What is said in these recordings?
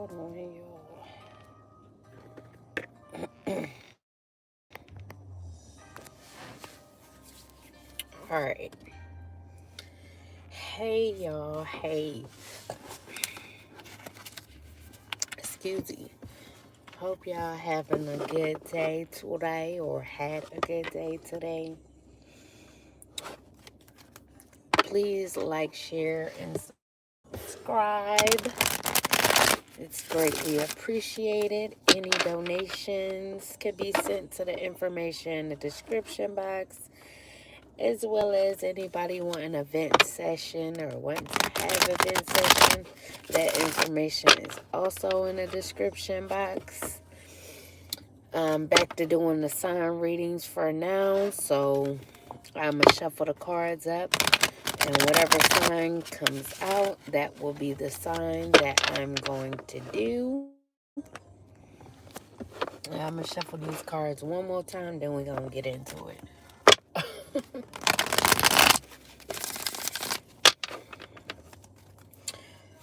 Hold on here, y'all. Alright. Hey, y'all. Hey. Excuse me. Hope y'all having a good day today or had a good day today. Please like, share, and subscribe. It's greatly appreciated. Any donations can be sent to the information in the description box, as well as anybody want an event session or want to have event session. That information is also in the description box. Back to doing the sign readings for now. So I'm going to shuffle the cards up. And whatever sign comes out, that will be the sign that I'm going to do. I'm going to shuffle these cards one more time, then we're going to get into it.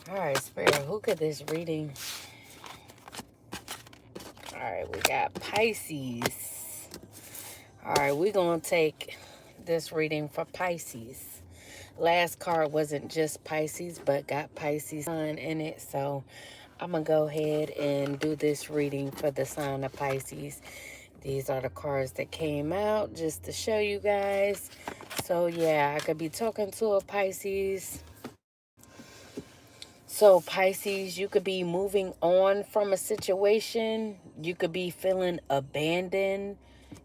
Alright, Spirit, who could this reading? Alright, we got Pisces. Alright, we're going to take this reading for Pisces. Last card wasn't just Pisces, but got Pisces sign in it. So I'm going to go ahead and do this reading for the sign of Pisces. These are the cards that came out just to show you guys. So yeah, I could be talking to a Pisces. So Pisces, you could be moving on from a situation. You could be feeling abandoned.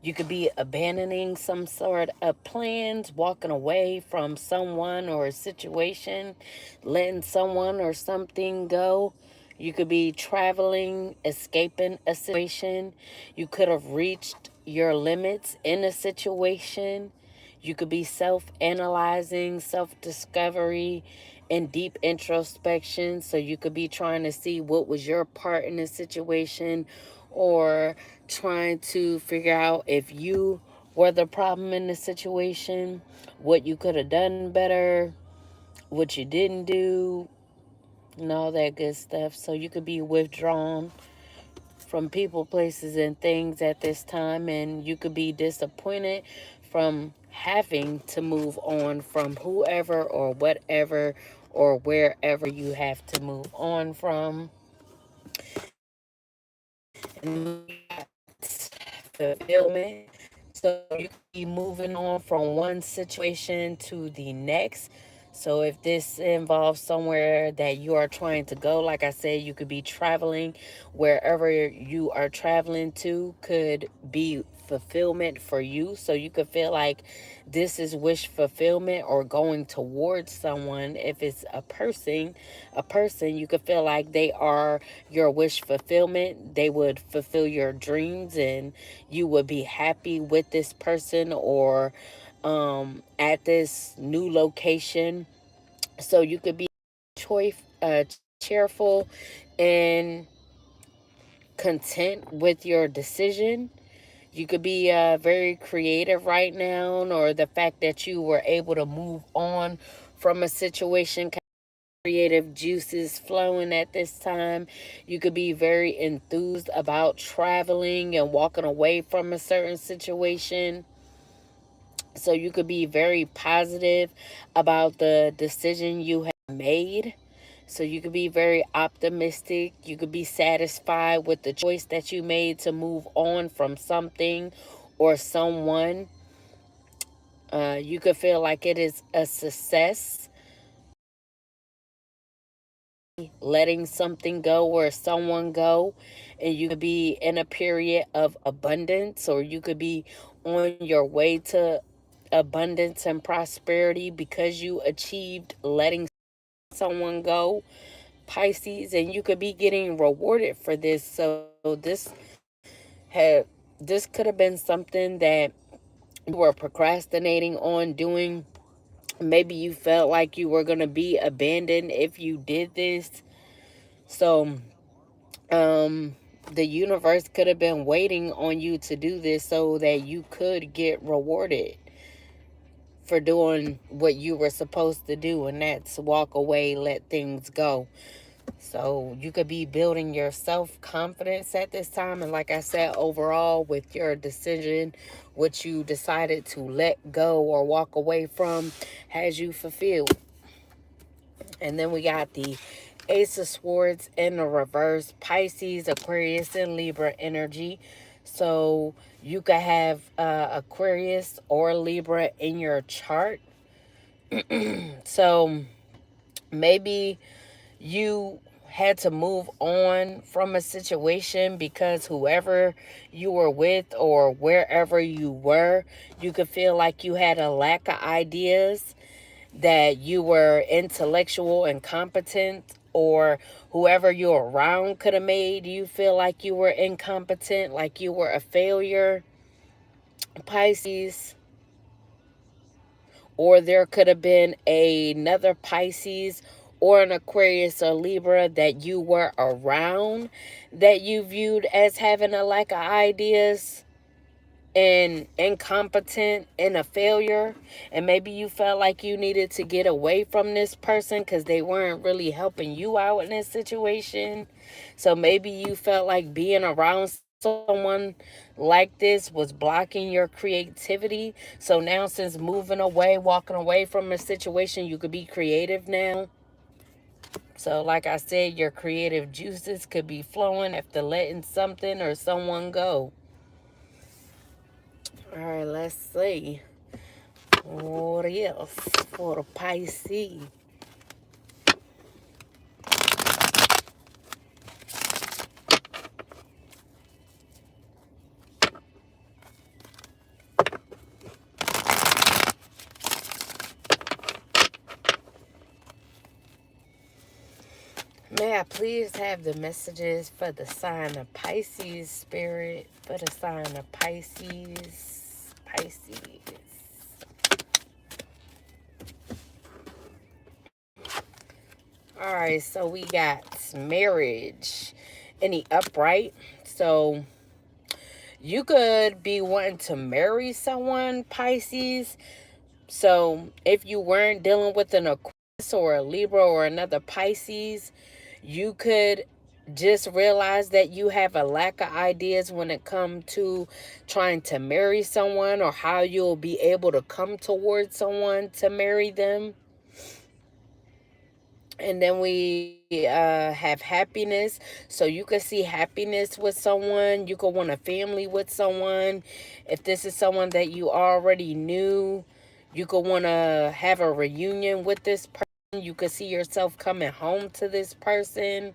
You could be abandoning some sort of plans, walking away from someone or a situation, letting someone or something go. You could be traveling, escaping a situation. You could have reached your limits in a situation. You could be self-analyzing, self-discovery, and deep introspection. So you could be trying to see what was your part in the situation, or trying to figure out if you were the problem in the situation, what you could have done better, what you didn't do, and all that good stuff. So you could be withdrawn from people, places, and things at this time, and you could be disappointed from having to move on from whoever or whatever or wherever you have to move on from. And fulfillment. So you can be moving on from one situation to the next. So if this involves somewhere that you are trying to go, like I said, you could be traveling. Wherever you are traveling to could be fulfillment for you. So you could feel like this is wish fulfillment, or going towards someone. If it's a person, you could feel like they are your wish fulfillment. They would fulfill your dreams, and you would be happy with this person, or at this new location. So you could be choice, cheerful and content with your decision. You could be very creative right now, or the fact that you were able to move on from a situation, creative juices flowing at this time. You could be very enthused about traveling and walking away from a certain situation. So you could be very positive about the decision you have made. So you could be very optimistic. You could be satisfied with the choice that you made to move on from something or someone. You could feel like it is a success, letting something go or someone go. And you could be in a period of abundance, or you could be on your way to abundance and prosperity because you achieved letting someone go, Pisces. And you could be getting rewarded for this. So had this could have been something that you were procrastinating on doing. Maybe you felt like you were going to be abandoned if you did this. So the universe could have been waiting on you to do this so that you could get rewarded for doing what you were supposed to do, and that's walk away, let things go. So you could be building your self-confidence at this time. And like I said, overall, with your decision, what you decided to let go or walk away from has you fulfilled. And then we got the Ace of Swords in the reverse, Pisces, Aquarius, and Libra energy. So you could have Aquarius or Libra in your chart. So maybe you had to move on from a situation because whoever you were with or wherever you were, you could feel like you had a lack of ideas, that you were intellectual and competent, or whoever you're around could have made you feel like you were incompetent, like you were a failure, Pisces. Or there could have been another Pisces or an Aquarius or Libra that you were around that you viewed as having a lack of ideas and incompetent and a failure. And maybe you felt like you needed to get away from this person because they weren't really helping you out in this situation. So maybe you felt like being around someone like this was blocking your creativity. So now, since moving away, walking away from a situation, you could be creative now. So like I said, your creative juices could be flowing after letting something or someone go. All right, let's see. What else for the Pisces? May I please have the messages for the sign of Pisces, Spirit, for the sign of Pisces, Pisces. All right, so we got marriage in the upright. So you could be wanting to marry someone, Pisces. So if you weren't dealing with an Aquarius or a Libra or another Pisces, you could just realize that you have a lack of ideas when it comes to trying to marry someone, or how you'll be able to come towards someone to marry them. And then we have happiness. So you could see happiness with someone. You could want a family with someone. If this is someone that you already knew, you could want to have a reunion with this person. You could see yourself coming home to this person.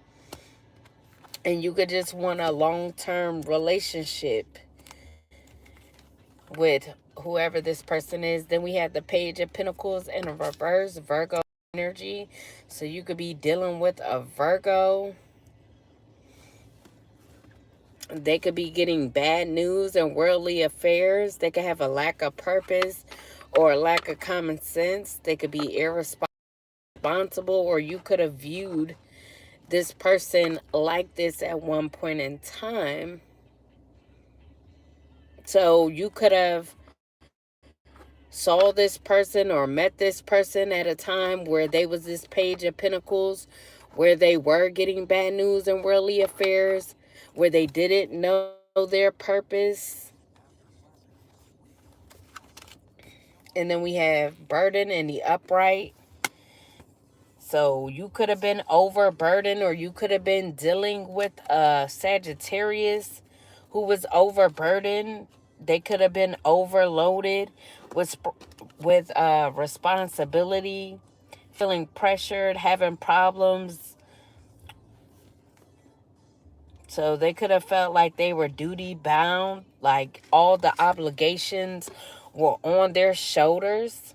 And you could just want a long-term relationship with whoever this person is. Then we have the Page of Pentacles in a reverse, Virgo energy. So you could be dealing with a Virgo. They could be getting bad news and worldly affairs. They could have a lack of purpose or a lack of common sense. They could be irresponsible, or you could have viewed this person like this at one point in time. So you could have saw this person or met this person at a time where they was this Page of Pentacles, where they were getting bad news and worldly affairs, where they didn't know their purpose. And then we have burden in the upright. So you could have been overburdened, or you could have been dealing with a Sagittarius who was overburdened. They could have been overloaded with responsibility, feeling pressured, having problems. So they could have felt like they were duty bound, like all the obligations were on their shoulders.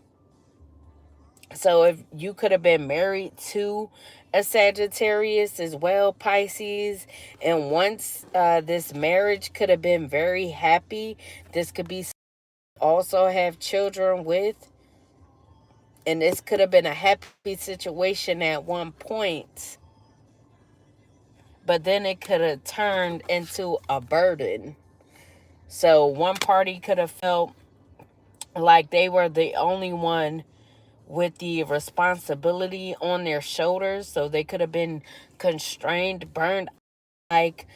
So if you could have been married to a Sagittarius as well, Pisces, and once this marriage could have been very happy, this could be also have children with, and this could have been a happy situation at one point, but then it could have turned into a burden. So one party could have felt like they were the only one with the responsibility on their shoulders. So they could have been constrained, burned, like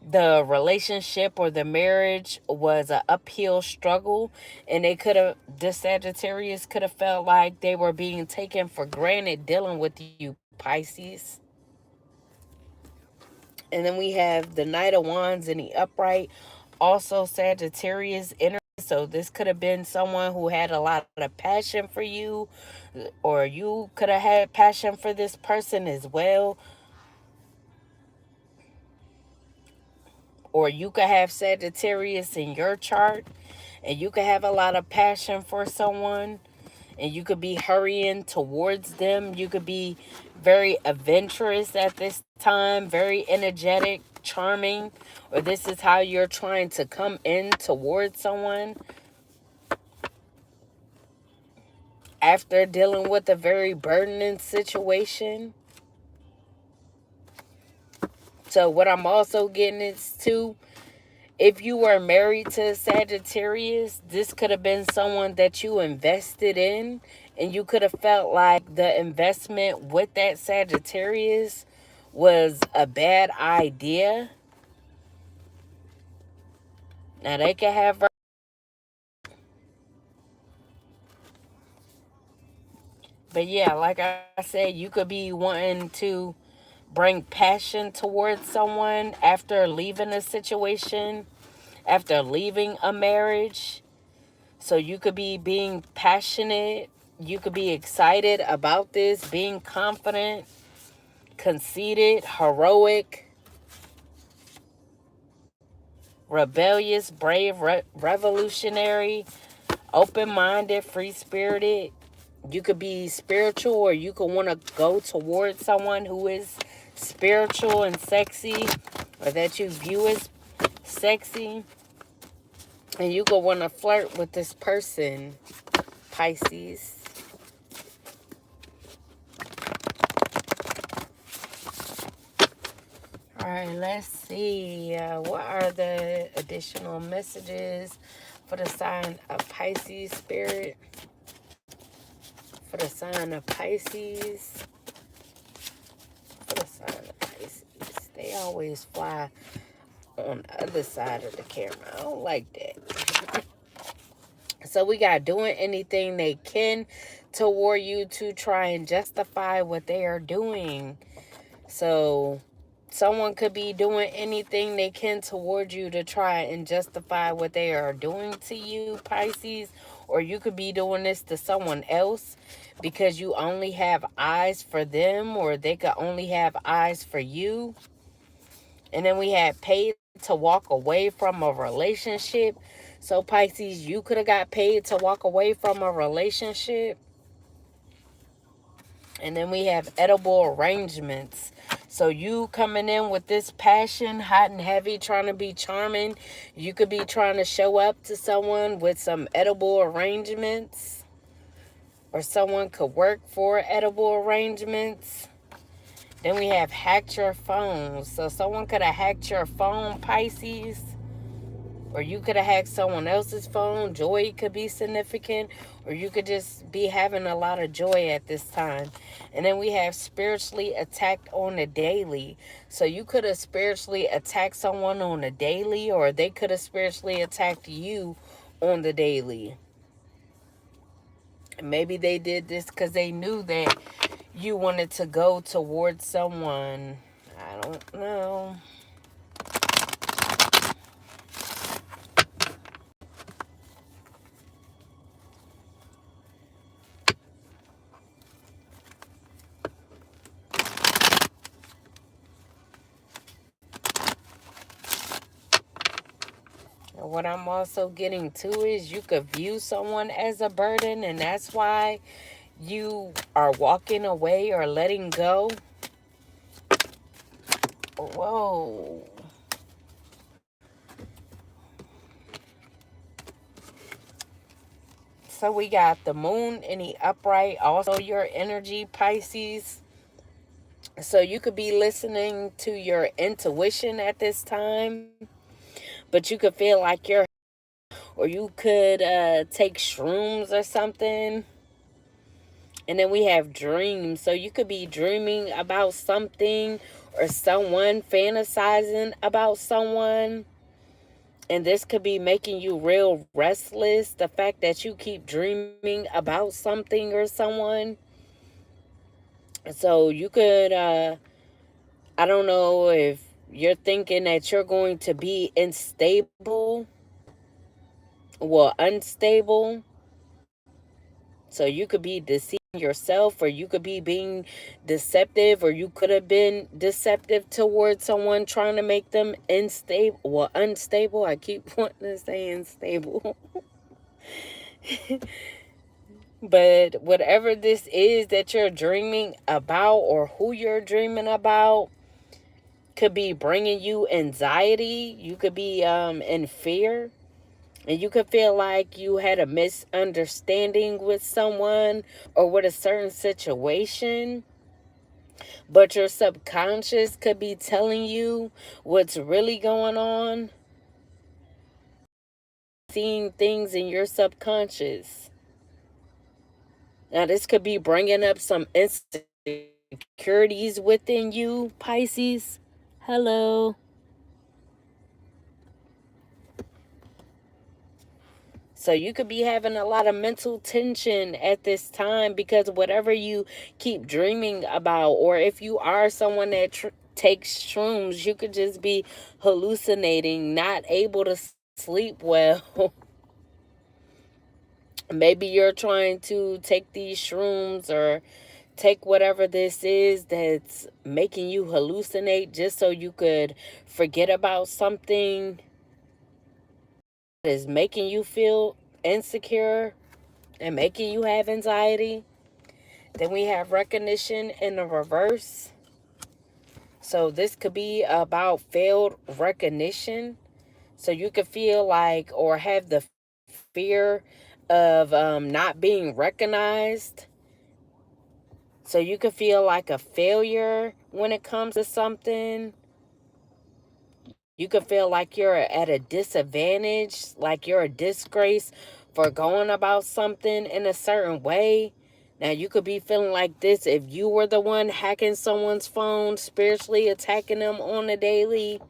the relationship or the marriage was an uphill struggle, and this Sagittarius could have felt like they were being taken for granted dealing with you, Pisces. And then we have the Knight of Wands in the upright, also Sagittarius energy. So this could have been someone who had a lot of passion for you, or you could have had passion for this person as well. Or you could have Sagittarius in your chart, and you could have a lot of passion for someone, and you could be hurrying towards them. You could be very adventurous at this time, very energetic, charming, or this is how you're trying to come in towards someone after dealing with a very burdening situation. So what I'm also getting is too, if you were married to Sagittarius, this could have been someone that you invested in, and you could have felt like the investment with that Sagittarius was a bad idea. Now they could have, but yeah, like I said, you could be wanting to bring passion towards someone after leaving a situation, after leaving a marriage. So you could be being passionate. You could be excited about this, being confident, conceited, heroic, rebellious, brave, revolutionary, open-minded, free-spirited. You could be spiritual, or you could want to go towards someone who is spiritual and sexy, or that you view as sexy. And you could want to flirt with this person, Pisces. All right, let's see. What are the additional messages for the sign of Pisces, Spirit? For the sign of Pisces. For the sign of Pisces. They always fly on the other side of the camera. I don't like that. So we got doing anything they can toward you to try and justify what they are doing. So someone could be doing anything they can toward you to try and justify what they are doing to you, Pisces. Or you could be doing this to someone else because you only have eyes for them, or they could only have eyes for you. And then we had paid to walk away from a relationship. So Pisces, you could have got paid to walk away from a relationship. And then we have edible arrangements. So you coming in with this passion, hot and heavy, trying to be charming. You could be trying to show up to someone with some edible arrangements. Or someone could work for edible arrangements. Then we have hacked your phone. So someone could have hacked your phone, Pisces. Or you could have hacked someone else's phone. Joy could be significant. Or you could just be having a lot of joy at this time. And then we have spiritually attacked on the daily. So you could have spiritually attacked someone on the daily, or they could have spiritually attacked you on the daily. Maybe they did this because they knew that you wanted to go towards someone. I don't know. What I'm also getting to is you could view someone as a burden, and that's why you are walking away or letting go. Whoa. So we got the moon in the upright, also your energy, Pisces. So you could be listening to your intuition at this time, but you could feel like you're, or you could take shrooms or something, And then we have dreams. So you could be dreaming about something or someone, fantasizing about someone. And this could be making you real restless. The fact that you keep dreaming about something or someone. So you could, I don't know if you're thinking that you're going to be unstable. So you could be deceiving yourself, or you could be being deceptive, or you could have been deceptive towards someone trying to make them unstable. Well, unstable. I keep wanting to say unstable. But whatever this is that you're dreaming about or who you're dreaming about could be bringing you anxiety. You could be in fear. And you could feel like you had a misunderstanding with someone or with a certain situation. But your subconscious could be telling you what's really going on. Seeing things in your subconscious. Now, this could be bringing up some insecurities within you, Pisces. Hello. So you could be having a lot of mental tension at this time because whatever you keep dreaming about, or if you are someone that takes shrooms, you could just be hallucinating, not able to sleep well. Maybe you're trying to take these shrooms or take whatever this is that's making you hallucinate just so you could forget about something that is making you feel insecure and making you have anxiety. Then we have recognition in the reverse. So this could be about failed recognition. So you could feel like or have the fear of not being recognized. So you could feel like a failure when it comes to something. You could feel like you're at a disadvantage, like you're a disgrace for going about something in a certain way. Now, you could be feeling like this if you were the one hacking someone's phone, spiritually attacking them on a daily.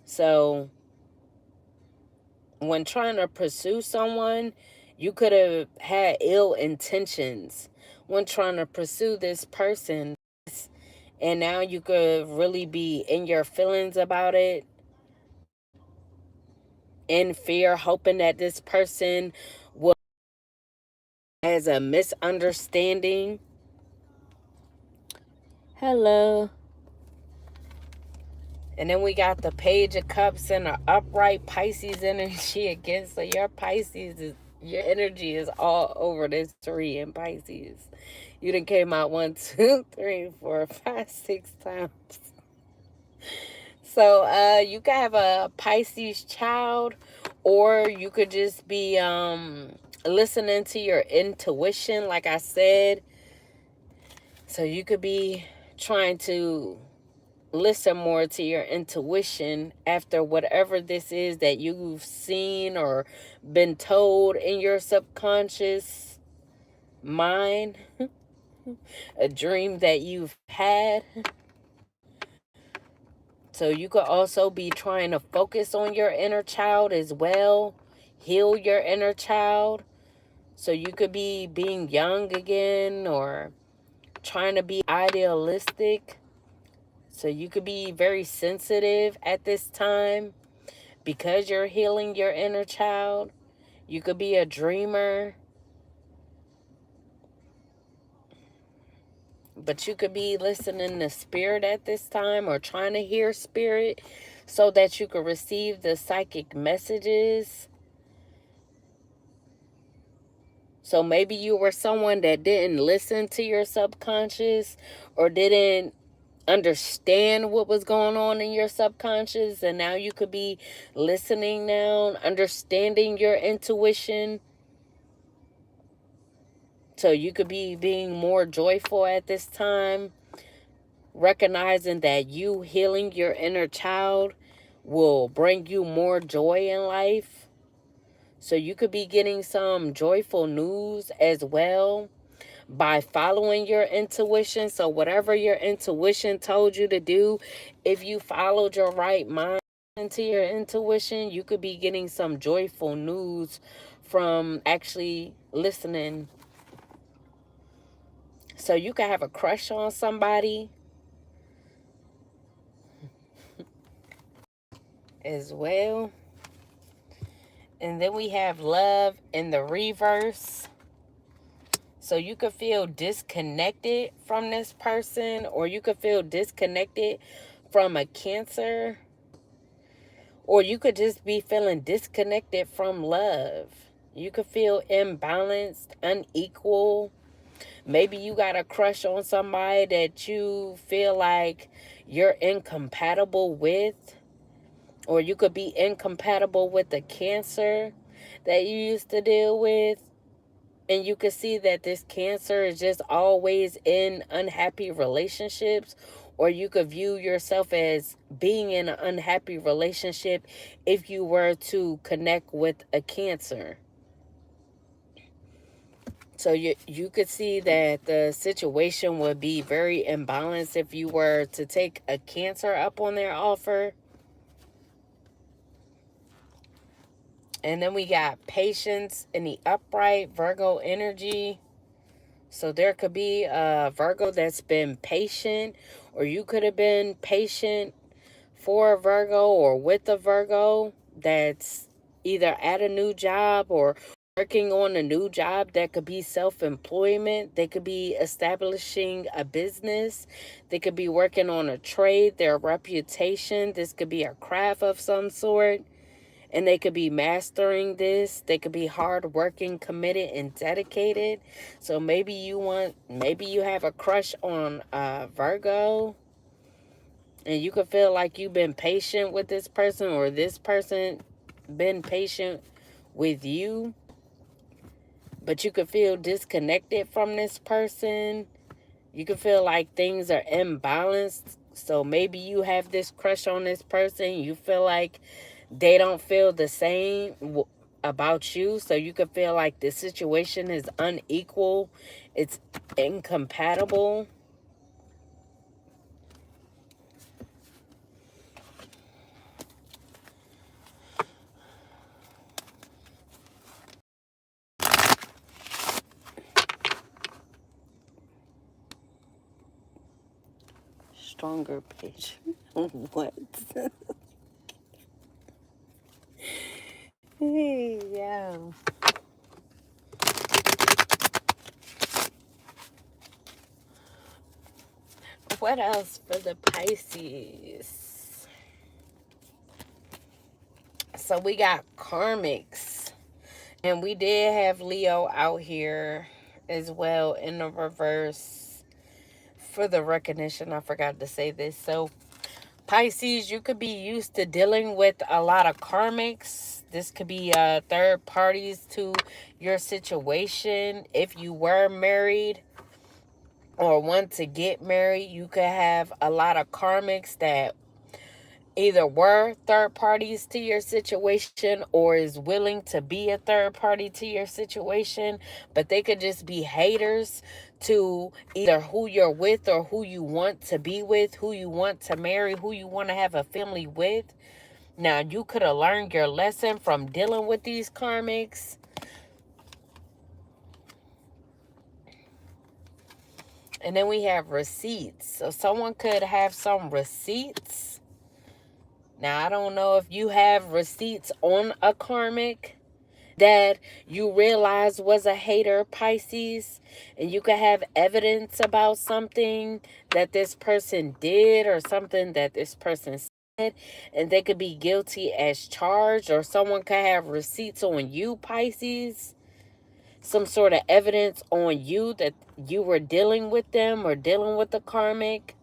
So, when trying to pursue someone, you could have had ill intentions when trying to pursue this person. And now you could really be in your feelings about it, in fear, hoping that this person will has a misunderstanding. Hello. And then we got the Page of Cups and the upright Pisces energy again. So your energy is all over this tree in Pisces. You done came out 1, 2, 3, 4, 5, 6 times. So you could have a Pisces child, or you could just be listening to your intuition, like I said. So you could be trying to listen more to your intuition after whatever this is that you've seen or been told in your subconscious mind, a dream that you've had. So you could also be trying to focus on your inner child as well, heal your inner child. So you could be being young again or trying to be idealistic. So you could be very sensitive at this time because you're healing your inner child. You could be a dreamer, but you could be listening to spirit at this time or trying to hear spirit so that you could receive the psychic messages. So maybe you were someone that didn't listen to your subconscious or didn't understand what was going on in your subconscious, and now you could be listening now, understanding your intuition. So you could be being more joyful at this time. recognizing that you healing your inner child will bring you more joy in life. So you could be getting some joyful news as well by following your intuition. So whatever your intuition told you to do, if you followed your right mind into your intuition, you could be getting some joyful news from actually listening. So you could have a crush on somebody as well. And then we have love in the reverse. So you could feel disconnected from this person, or you could feel disconnected from a Cancer, or you could just be feeling disconnected from love. You could feel imbalanced, unequal. Maybe you got a crush on somebody that you feel like you're incompatible with, or you could be incompatible with the Cancer that you used to deal with. And you can see that this Cancer is just always in unhappy relationships, or you could view yourself as being in an unhappy relationship if you were to connect with a Cancer. So you could see that the situation would be very imbalanced if you were to take a Cancer up on their offer. And then we got patience in the upright, Virgo energy. So there could be a Virgo that's been patient, or you could have been patient for a Virgo or with a Virgo that's either at a new job or working on a new job. That could be self-employment. They could be establishing a business. They could be working on a trade, their reputation. This could be a craft of some sort. And they could be mastering this. They could be hardworking, committed, and dedicated. So maybe you have a crush on Virgo, and you could feel like you've been patient with this person, or this person been patient with you. But you could feel disconnected from this person. You could feel like things are imbalanced. So maybe you have this crush on this person. You feel like they don't feel the same about you. So you could feel like the situation is unequal. It's incompatible. Stronger page. What? Hey, yeah. What else for the Pisces? So we got karmics. And we did have Leo out here as well in the reverse. For the recognition, I forgot to say this. So Pisces, you could be used to dealing with a lot of karmics. This could be third parties to your situation. If you were married or want to get married, you could have a lot of karmics that either were third parties to your situation or is willing to be a third party to your situation. But they could just be haters to either who you're with or who you want to be with, who you want to marry, who you want to have a family with. Now, you could have learned your lesson from dealing with these karmics. And then we have receipts. So someone could have some receipts. Now, I don't know if you have receipts on a karmic that you realize was a hater, Pisces, and you could have evidence about something that this person did or something that this person said, and they could be guilty as charged, or someone could have receipts on you, Pisces, some sort of evidence on you that you were dealing with them or dealing with the karmic.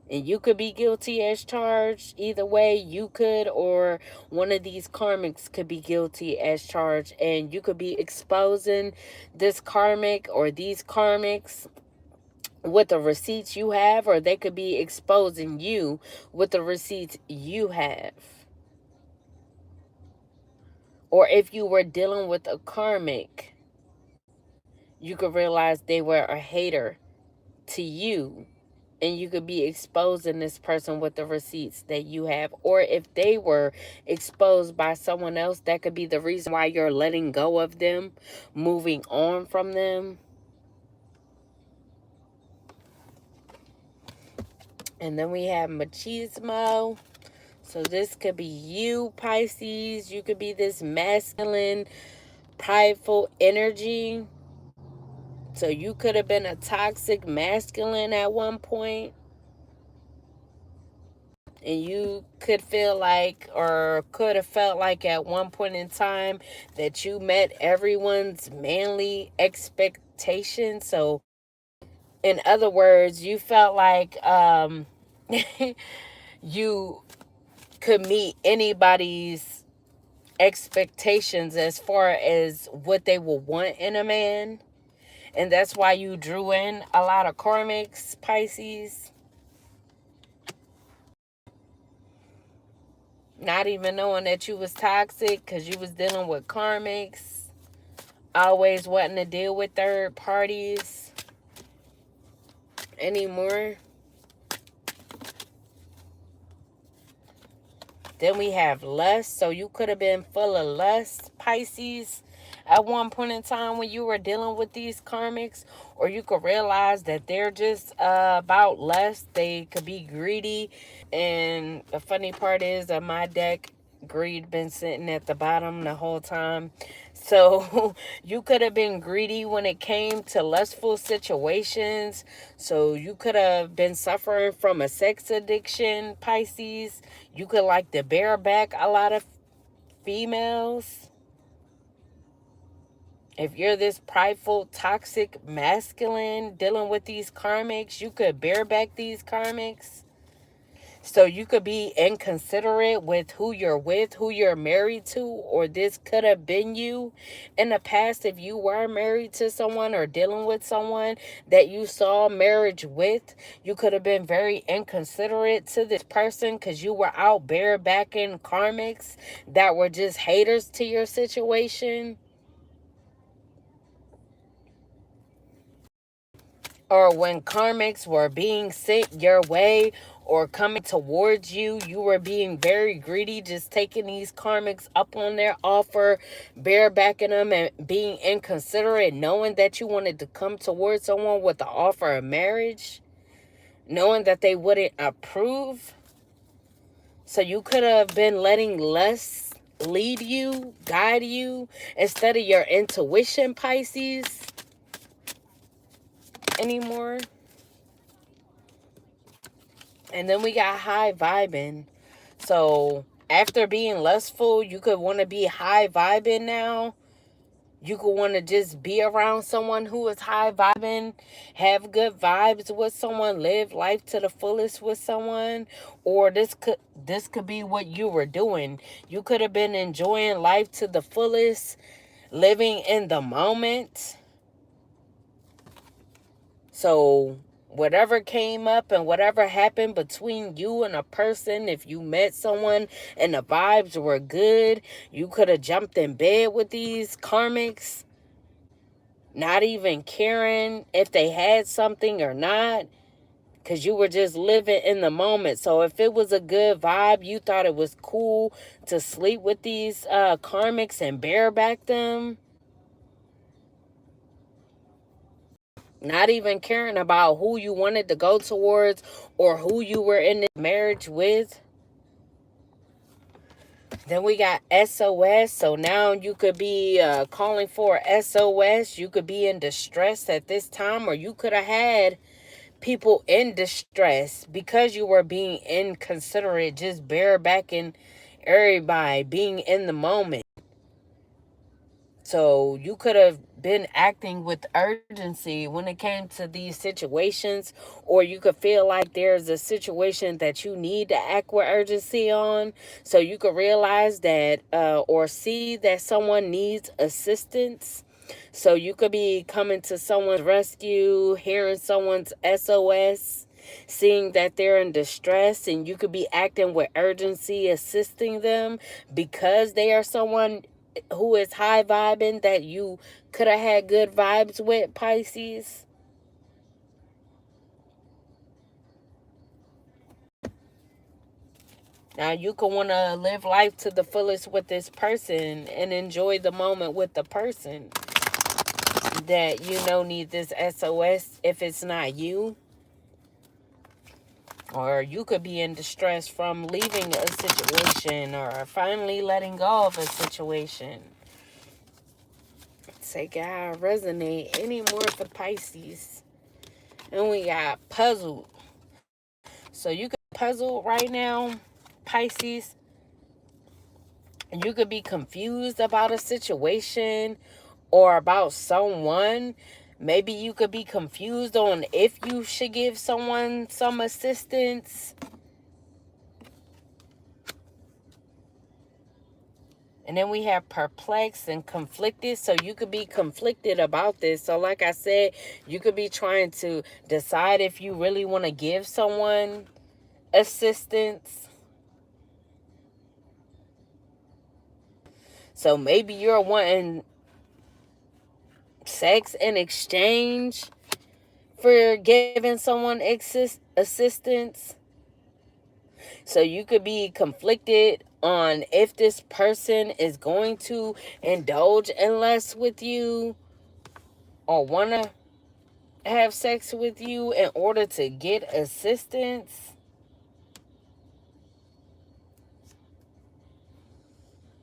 And you could be guilty as charged. Either way, you could, or one of these karmics could be guilty as charged. And you could be exposing this karmic or these karmics with the receipts you have, or they could be exposing you with the receipts you have. Or if you were dealing with a karmic, you could realize they were a hater to you, and you could be exposing this person with the receipts that you have. Or if they were exposed by someone else, that could be the reason why you're letting go of them, moving on from them. And then we have machismo. So this could be you, Pisces. You could be this masculine, prideful energy. So you could have been a toxic masculine at one point, and you could feel like, or could have felt like at one point in time, that you met everyone's manly expectations. So in other words, you felt like you could meet anybody's expectations as far as what they will want in a man. And that's why you drew in a lot of karmics, Pisces. Not even knowing that you was toxic because you was dealing with karmics. Always wanting to deal with third parties anymore. Then we have lust. So you could have been full of lust, Pisces, at one point in time when you were dealing with these karmics. Or you could realize that they're just about lust. They could be greedy. And the funny part is that my deck, greed been sitting at the bottom the whole time. So you could have been greedy when it came to lustful situations. So you could have been suffering from a sex addiction, Pisces. You could like to bear back a lot of females. If you're this prideful, toxic, masculine dealing with these karmics, you could bear back these karmics. So you could be inconsiderate with who you're with, who you're married to, or this could have been you in the past if you were married to someone or dealing with someone that you saw marriage with. You could have been very inconsiderate to this person because you were out barebacking karmics that were just haters to your situation. Or when karmics were being sent your way or coming towards you, you were being very greedy, just taking these karmics up on their offer, barebacking them, and being inconsiderate, knowing that you wanted to come towards someone with the offer of marriage, knowing that they wouldn't approve. So you could have been letting lust lead you, guide you, instead of your intuition, Pisces, anymore. And then we got high vibing. So after being lustful, you could want to be high vibing now. You could want to just be around someone who is high vibing, have good vibes with someone, live life to the fullest with someone. Or this could be what you were doing. You could have been enjoying life to the fullest, living in the moment. So whatever came up and whatever happened between you and a person, if you met someone and the vibes were good, you could have jumped in bed with these karmics, not even caring if they had something or not, because you were just living in the moment. So if it was a good vibe, you thought it was cool to sleep with these karmics and bareback them. Not even caring about who you wanted to go towards or who you were in this marriage with. Then we got SOS. So now you could be calling for SOS. You could be in distress at this time, or you could have had people in distress because you were being inconsiderate, just barebacking everybody, being in the moment. So you could have been acting with urgency when it came to these situations, or you could feel like there's a situation that you need to act with urgency on. So you could realize that or see that someone needs assistance. So you could be coming to someone's rescue, hearing someone's SOS, seeing that they're in distress, and you could be acting with urgency, assisting them because they are someone who is high vibing that you could have had good vibes with, Pisces. Now, you can want to live life to the fullest with this person and enjoy the moment with the person that you know need this SOS if it's not you. Or you could be in distress from leaving a situation or finally letting go of a situation. Say, God, resonate any more for Pisces. And we got puzzled. So you could be puzzled right now, Pisces. And you could be confused about a situation or about someone. Maybe you could be confused on if you should give someone some assistance. And then we have perplexed and conflicted. So you could be conflicted about this. So like I said, you could be trying to decide if you really want to give someone assistance. So maybe you're wanting sex in exchange for giving someone assistance. So you could be conflicted on if this person is going to indulge in lust with you or want to have sex with you in order to get assistance.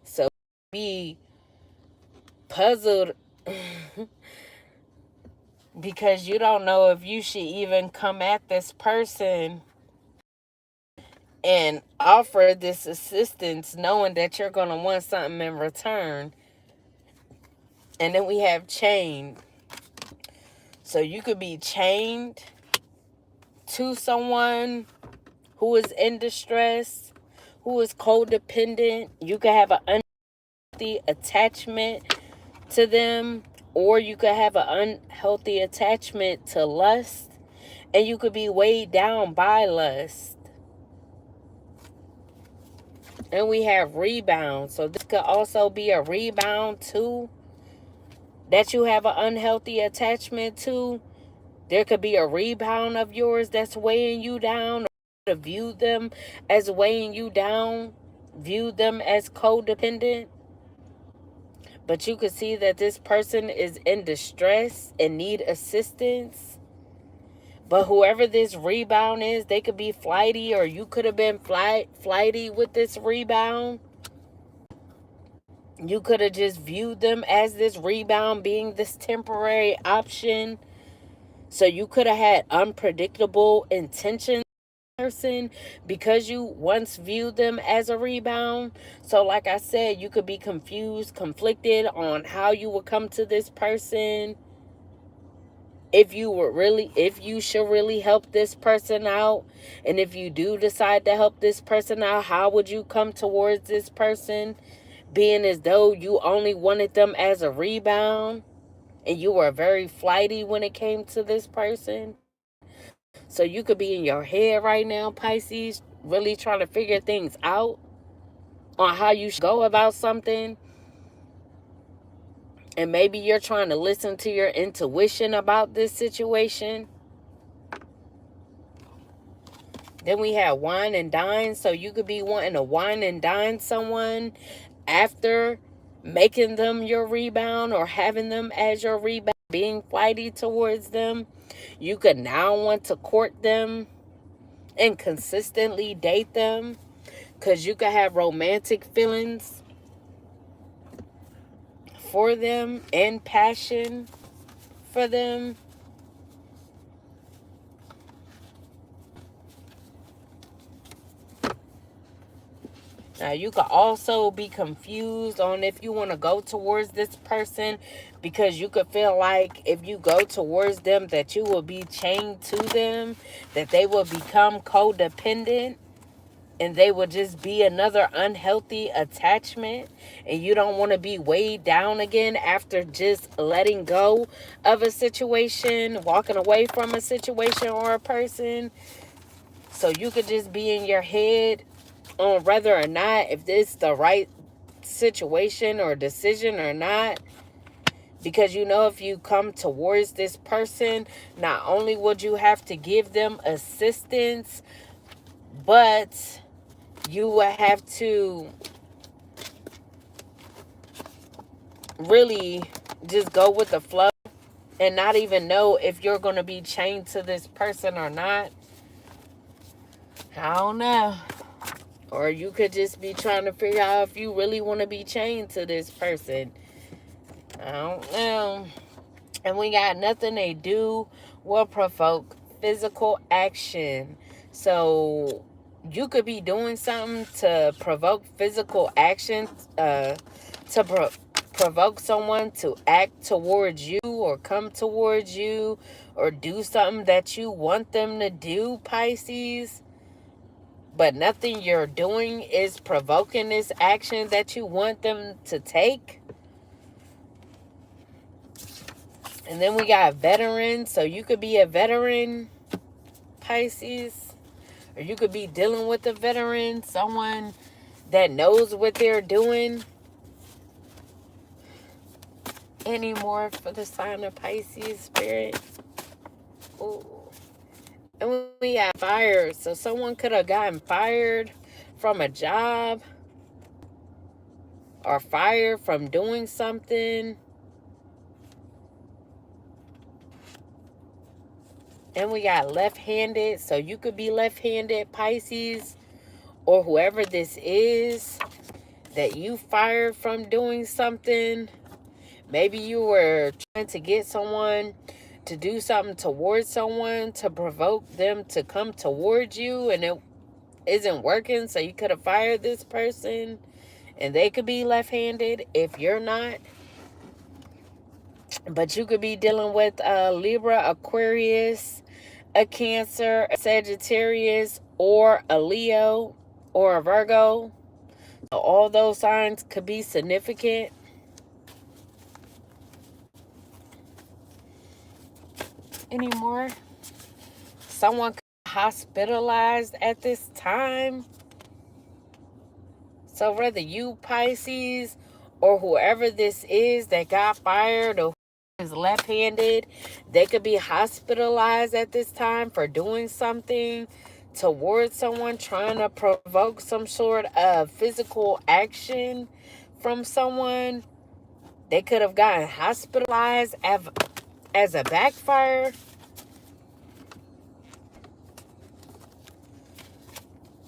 So be puzzled because you don't know if you should even come at this person and offer this assistance knowing that you're going to want something in return. And then we have chained. So you could be chained to someone who is in distress, who is codependent. You could have an unhealthy attachment to them, or you could have an unhealthy attachment to lust, and you could be weighed down by lust. And we have rebound. So this could also be a rebound too, that you have an unhealthy attachment to. There could be a rebound of yours that's weighing you down, or to view them as weighing you down, view them as codependent. But you could see that this person is in distress and need assistance. But whoever this rebound is, they could be flighty, or you could have been flighty with this rebound. You could have just viewed them as this rebound being this temporary option. So you could have had unpredictable intentions person because you once viewed them as a rebound. So like I said, you could be confused, conflicted on how you would come to this person. If you should really help this person out. And if you do decide to help this person out, how would you come towards this person? Being as though you only wanted them as a rebound and you were very flighty when it came to this person. So you could be in your head right now, Pisces, really trying to figure things out on how you should go about something. And maybe you're trying to listen to your intuition about this situation. Then we have wine and dine. So you could be wanting to wine and dine someone after making them your rebound or having them as your rebound, being flighty towards them. You could now want to court them and consistently date them, because you could have romantic feelings for them and passion for them. Now, you could also be confused on if you want to go towards this person, because you could feel like if you go towards them that you will be chained to them, that they will become codependent. and they will just be another unhealthy attachment, and you don't want to be weighed down again after just letting go of a situation, walking away from a situation or a person. So you could just be in your head on whether or not if this is the right situation or decision or not. Because you know, if you come towards this person, not only would you have to give them assistance, but you will have to really just go with the flow and not even know if you're going to be chained to this person or not. I don't know. Or you could just be trying to figure out if you really want to be chained to this person. I don't know. And we got nothing they do will provoke physical action. So you could be doing something to provoke physical action, to provoke someone to act towards you or come towards you or do something that you want them to do, Pisces. But nothing you're doing is provoking this action that you want them to take. And then we got veterans. So you could be a veteran, Pisces. Or you could be dealing with a veteran, someone that knows what they're doing. Any more for the sign of Pisces, Spirit? Ooh. And we got fired. So someone could have gotten fired from a job or fired from doing something. And we got left-handed. So you could be left-handed, Pisces, or whoever this is that you fired from doing something. Maybe you were trying to get someone to do something towards someone to provoke them to come towards you, and it isn't working, so you could have fired this person, and they could be left-handed if you're not. But you could be dealing with a Libra, Aquarius, a Cancer, a Sagittarius, or a Leo, or a Virgo. So all those signs could be significant. Any more? Someone could be hospitalized at this time. So whether you, Pisces, or whoever this is that got fired or is left-handed, they could be hospitalized at this time for doing something towards someone, trying to provoke some sort of physical action from someone. They could have gotten hospitalized as a backfire.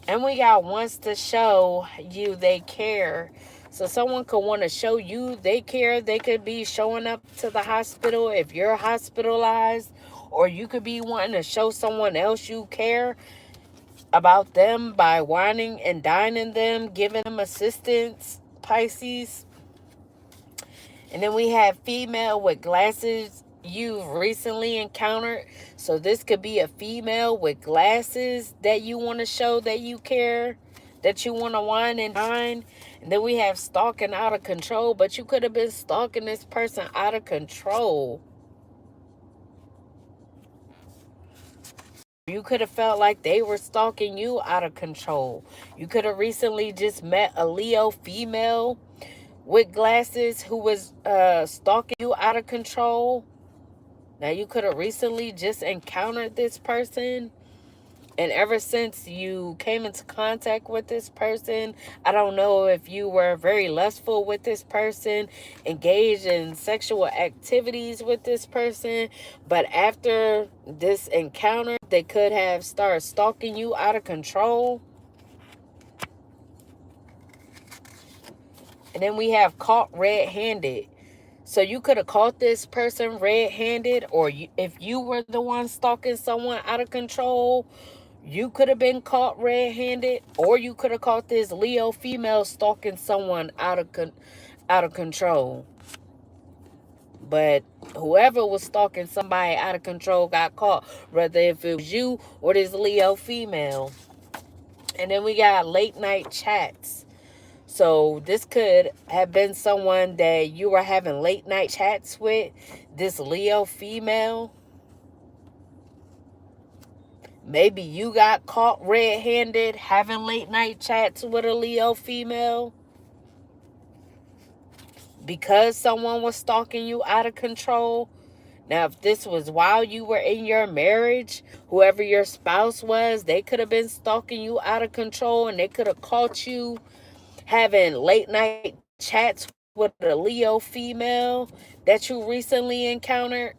And we got wants to show you they care. So someone could want to show you they care. They could be showing up to the hospital if you're hospitalized. Or you could be wanting to show someone else you care about them by whining and dining them, giving them assistance, Pisces. And then we have female with glasses you've recently encountered. So this could be a female with glasses that you want to show that you care, that you want to wine and dine. And then we have stalking out of control, but you could have been stalking this person out of control. You could have felt like they were stalking you out of control. You could have recently just met a Leo female with glasses who was stalking you out of control. Now, you could have recently just encountered this person, and ever since you came into contact with this person, I don't know if you were very lustful with this person, engaged in sexual activities with this person, but after this encounter, they could have started stalking you out of control. And then we have caught red-handed. So you could have caught this person red-handed, or if you were the one stalking someone out of control, you could have been caught red-handed, or you could have caught this Leo female stalking someone out of control. But whoever was stalking somebody out of control got caught, whether if it was you or this Leo female. And then we got late night chats. So this could have been someone that you were having late night chats with, this Leo female. Maybe you got caught red-handed having late night chats with a Leo female because someone was stalking you out of control. Now, if this was while you were in your marriage, whoever your spouse was, they could have been stalking you out of control, and they could have caught you having late night chats with a Leo female that you recently encountered.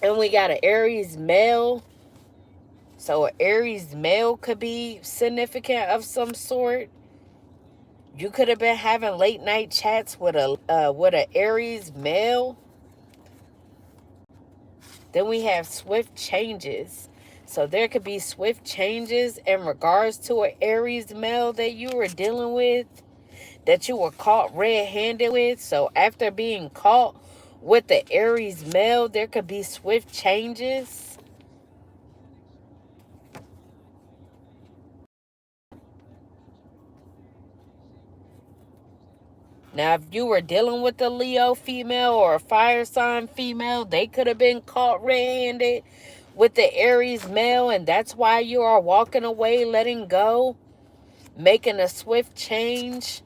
And we got an Aries male. So an Aries male could be significant of some sort. You could have been having late night chats with an Aries male. Then we have swift changes. So there could be swift changes in regards to an Aries male that you were dealing with, that you were caught red-handed with. So after being caught with the Aries male, there could be swift changes. Now, if you were dealing with a Leo female or a fire sign female, they could have been caught red-handed with the Aries male, and that's why you are walking away, letting go, making a swift change.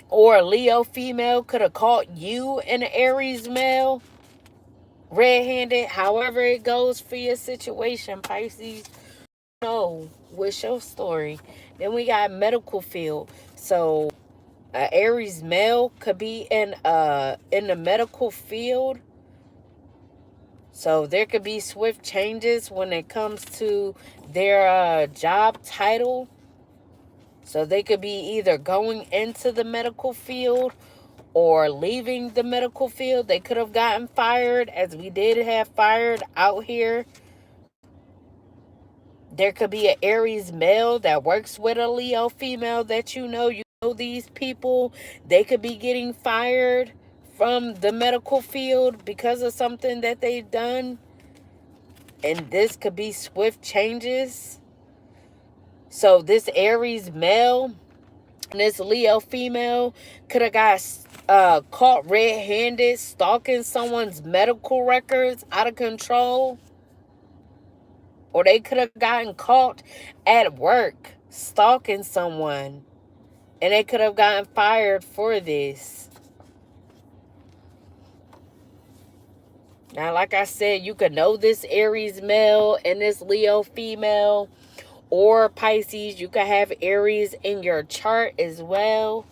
Or a Leo female could have caught you an Aries male red-handed. However it goes for your situation, Pisces, know what's your story. Then we got medical field. So an Aries male could be in the medical field. So there could be swift changes when it comes to their job title. So they could be either going into the medical field or leaving the medical field. They could have gotten fired, as we did have fired out here. There could be an Aries male that works with a Leo female that you know these people. They could be getting fired from the medical field because of something that they've done. And this could be swift changes. So this Aries male and this Leo female could have got caught red-handed stalking someone's medical records out of control. Or they could have gotten caught at work stalking someone, and they could have gotten fired for this. Now, like I said, you could know this Aries male and this Leo female. Or Pisces, you could have Aries in your chart as well.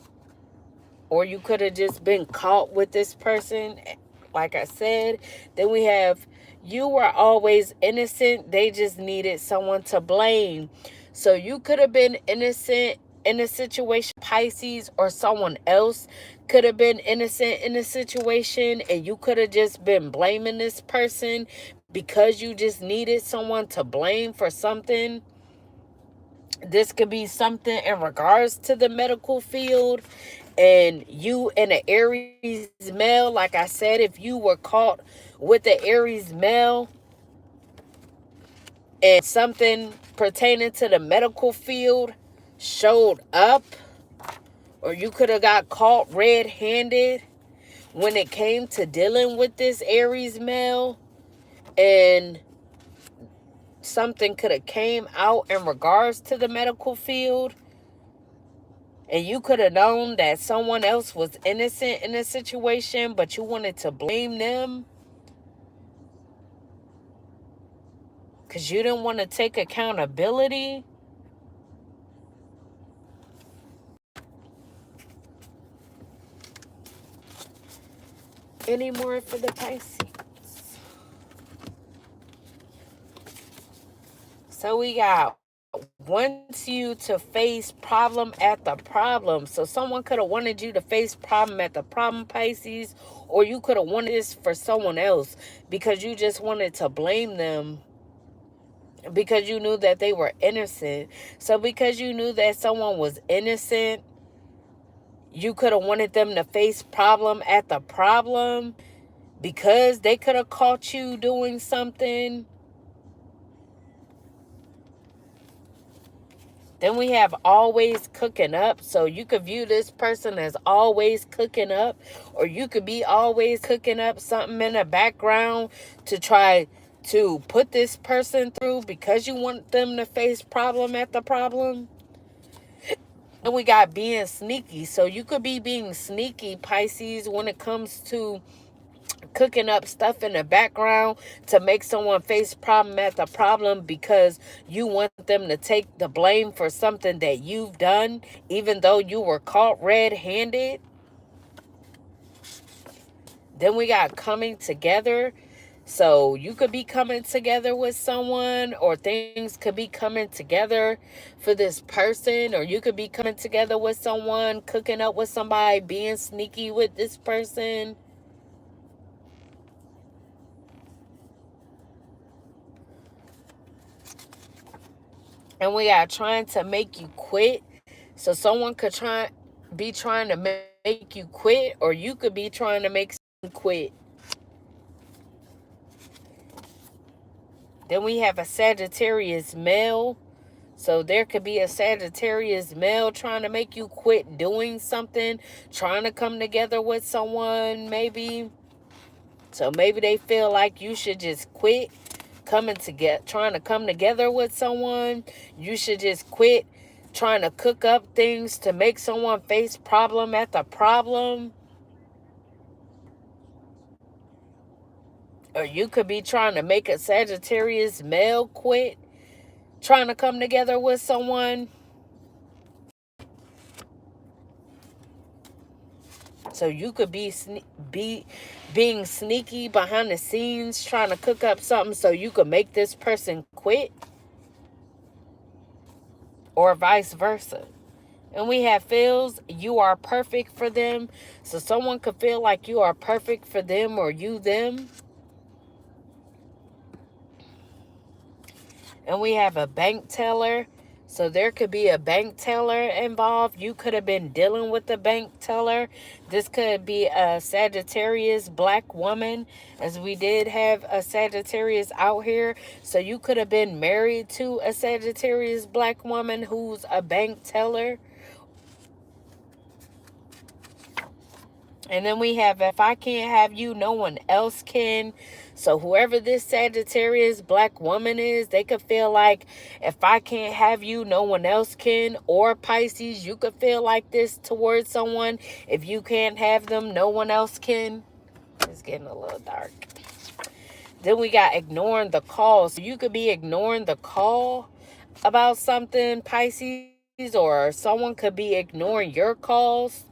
Or you could have just been caught with this person, like I said. Then we have, you were always innocent. They just needed someone to blame. So you could have been innocent in a situation, Pisces, or someone else could have been innocent in a situation, and you could have just been blaming this person because you just needed someone to blame for something. This could be something in regards to the medical field. And you and an Aries male, like I said, if you were caught with the Aries male and something pertaining to the medical field showed up, or you could have got caught red-handed when it came to dealing with this Aries male, and something could have came out in regards to the medical field, and you could have known that someone else was innocent in a situation, but you wanted to blame them because you didn't want to take accountability. Any more for the Pisces? So we got wants you to face problem at the problem. So someone could have wanted you to face problem at the problem, Pisces, or you could have wanted this for someone else because you just wanted to blame them because you knew that they were innocent. So because you knew that someone was innocent, you could have wanted them to face problem at the problem because they could have caught you doing something. Then we have always cooking up. So you could view this person as always cooking up, or you could be always cooking up something in the background to try to put this person through because you want them to face problem after problem. And we got being sneaky. So you could be being sneaky, Pisces, when it comes to cooking up stuff in the background to make someone face problem after problem because you want them to take the blame for something that you've done, even though you were caught red-handed. Then we got coming together. So you could be coming together with someone, or things could be coming together for this person, or you could be coming together with someone, cooking up with somebody, being sneaky with this person. And we are trying to make you quit. So someone could be trying to make you quit, or you could be trying to make someone quit. Then we have a Sagittarius male. So there could be a Sagittarius male trying to make you quit doing something, trying to come together with someone, maybe. So maybe they feel like you should just quit trying to come together with someone. You should just quit trying to cook up things to make someone face problem after problem. Or you could be trying to make a Sagittarius male quit trying to come together with someone. So you could be being sneaky behind the scenes, trying to cook up something so you could make this person quit, or vice versa. And we have feels you are perfect for them. So someone could feel like you are perfect for them, or you them. And we have a bank teller. So there could be a bank teller involved. You could have been dealing with a bank teller. This could be a Sagittarius black woman, as we did have a Sagittarius out here. So you could have been married to a Sagittarius black woman who's a bank teller. And then we have, if I can't have you, no one else can. So whoever this Sagittarius black woman is, they could feel like, if I can't have you, no one else can. Or Pisces, you could feel like this towards someone. If you can't have them, no one else can. It's getting a little dark. Then we got ignoring the call. So you could be ignoring the call about something, Pisces, or someone could be ignoring your calls.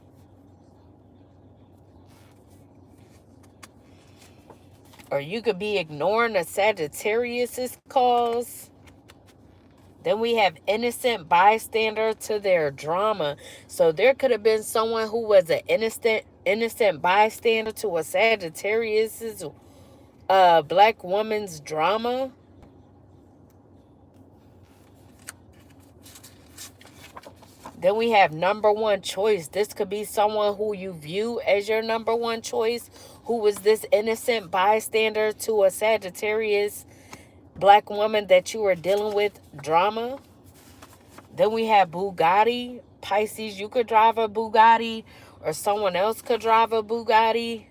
Or you could be ignoring a Sagittarius's calls. Then we have innocent bystander to their drama. So there could have been someone who was an innocent bystander to a Sagittarius's black woman's drama. Then we have number one choice. This could be someone who you view as your number one choice, who was this innocent bystander to a Sagittarius black woman that you were dealing with drama. Then we have Bugatti. Pisces, you could drive a Bugatti, or someone else could drive a Bugatti.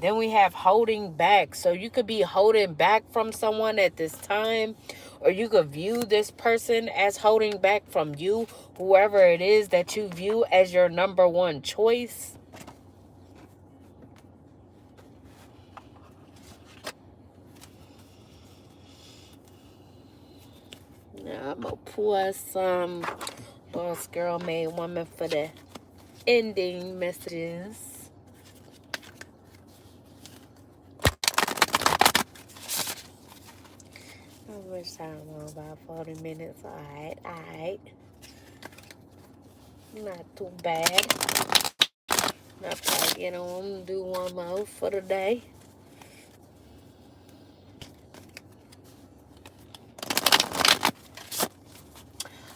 Then we have holding back. So you could be holding back from someone at this time, or you could view this person as holding back from you, whoever it is that you view as your number one choice. Now I'm going to pull some Boss Girl Made Woman for the ending messages. I wish I was about 40 minutes. Alright. Not too bad. I'll probably get on and do one more for the day.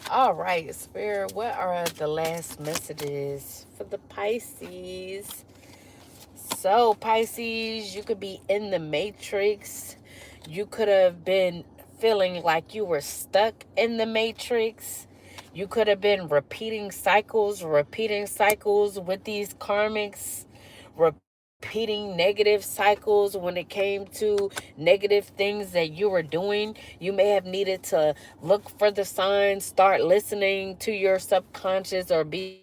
Alright, Spirit, what are the last messages for the Pisces? So, Pisces, you could be in the Matrix. You could have been feeling like you were stuck in the matrix. You could have been repeating cycles with these karmics, repeating negative cycles when it came to negative things that you were doing. You may have needed to look for the signs, start listening to your subconscious, or being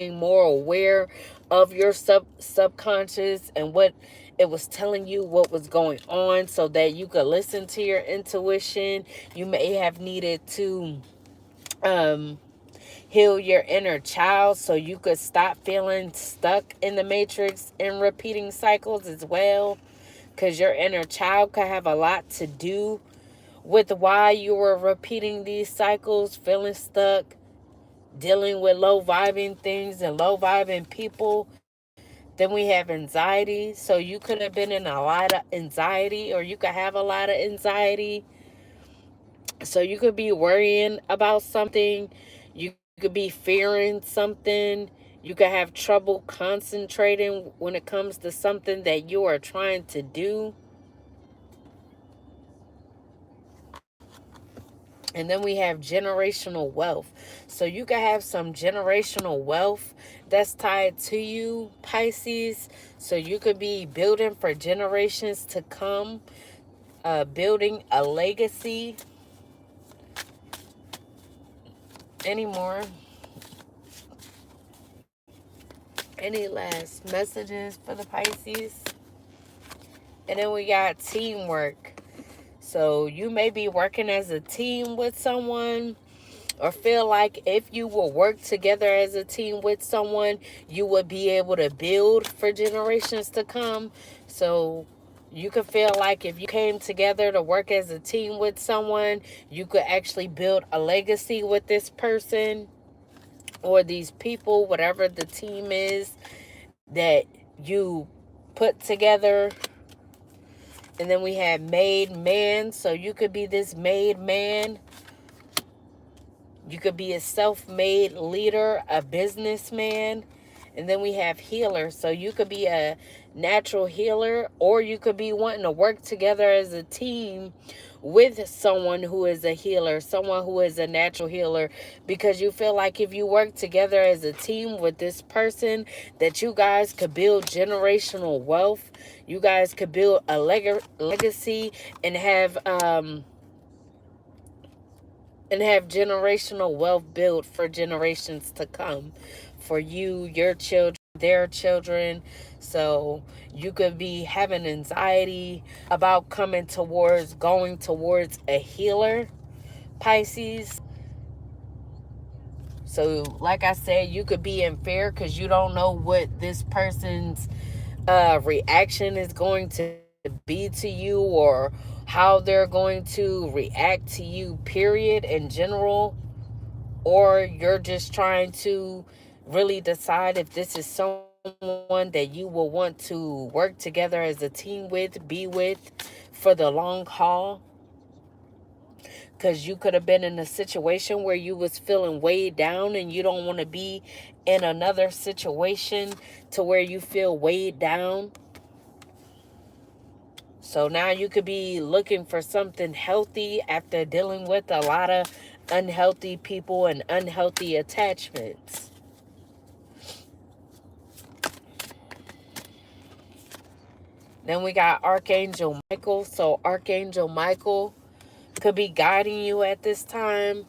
more aware of your subconscious and what it was telling you, what was going on, so that you could listen to your intuition. You may have needed to heal your inner child so you could stop feeling stuck in the matrix and repeating cycles as well, because your inner child could have a lot to do with why you were repeating these cycles, feeling stuck, dealing with low vibing things and low vibing people. Then we have anxiety. So you could have been in a lot of anxiety, or you could have a lot of anxiety. So you could be worrying about something. You could be fearing something. You could have trouble concentrating when it comes to something that you are trying to do. And then we have generational wealth. So you can have some generational wealth that's tied to you, Pisces. So you could be building for generations to come, building a legacy. Anymore? Any last messages for the Pisces? And then we got teamwork. So you may be working as a team with someone, or feel like if you will work together as a team with someone, you would be able to build for generations to come. So you could feel like if you came together to work as a team with someone, you could actually build a legacy with this person or these people, whatever the team is that you put together. And then we have made man. So you could be this made man. You could be a self-made leader, a businessman. And then we have healer. So you could be a natural healer, or you could be wanting to work together as a team with someone who is a healer, someone who is a natural healer, because you feel like if you work together as a team with this person, that you guys could build generational wealth. You guys could build a legacy and have generational wealth built for generations to come, for you, your children, their children. So you could be having anxiety about going towards a healer, Pisces. So like I said, you could be in fear because you don't know what this person's reaction is going to be to you, or how they're going to react to you, period, in general. Or you're just trying to really decide if this is someone that you will want to work together as a team with, be with for the long haul. Because you could have been in a situation where you was feeling weighed down, and you don't want to be in another situation to where you feel weighed down. So now you could be looking for something healthy after dealing with a lot of unhealthy people and unhealthy attachments. Then we got Archangel Michael. So Archangel Michael could be guiding you at this time.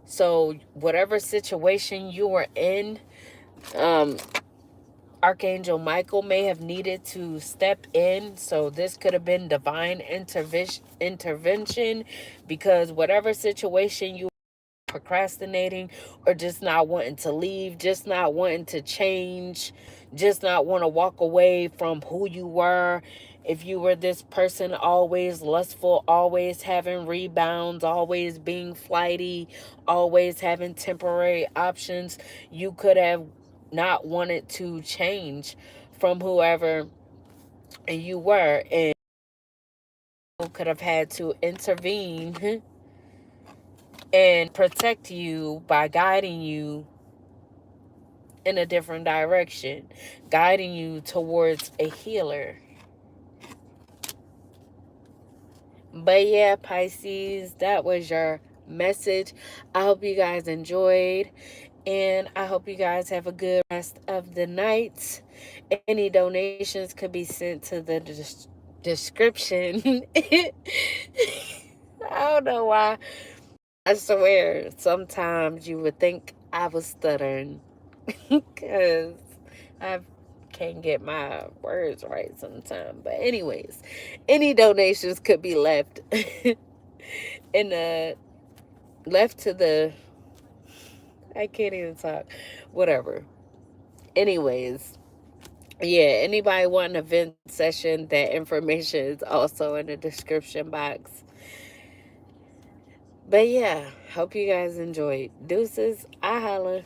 So whatever situation you were in, um, Archangel Michael may have needed to step in. So this could have been divine intervention, because whatever situation you procrastinating, or just not wanting to leave, just not wanting to change, just not want to walk away from who you were. If you were this person always lustful, always having rebounds, always being flighty, always having temporary options, you could have not wanted to change from whoever you were, and could have had to intervene and protect you by guiding you in a different direction, guiding you towards a healer. But yeah, Pisces, that was your message. I hope you guys enjoyed. And I hope you guys have a good rest of the night. Any donations could be sent to the description. I don't know why. I swear, sometimes you would think I was stuttering because I can't get my words right sometimes. But anyways, any donations could be left in the left to the I can't even talk. Whatever. Anyways, yeah, anybody want an event session, that information is also in the description box. But yeah, hope you guys enjoyed. Deuces, I holla.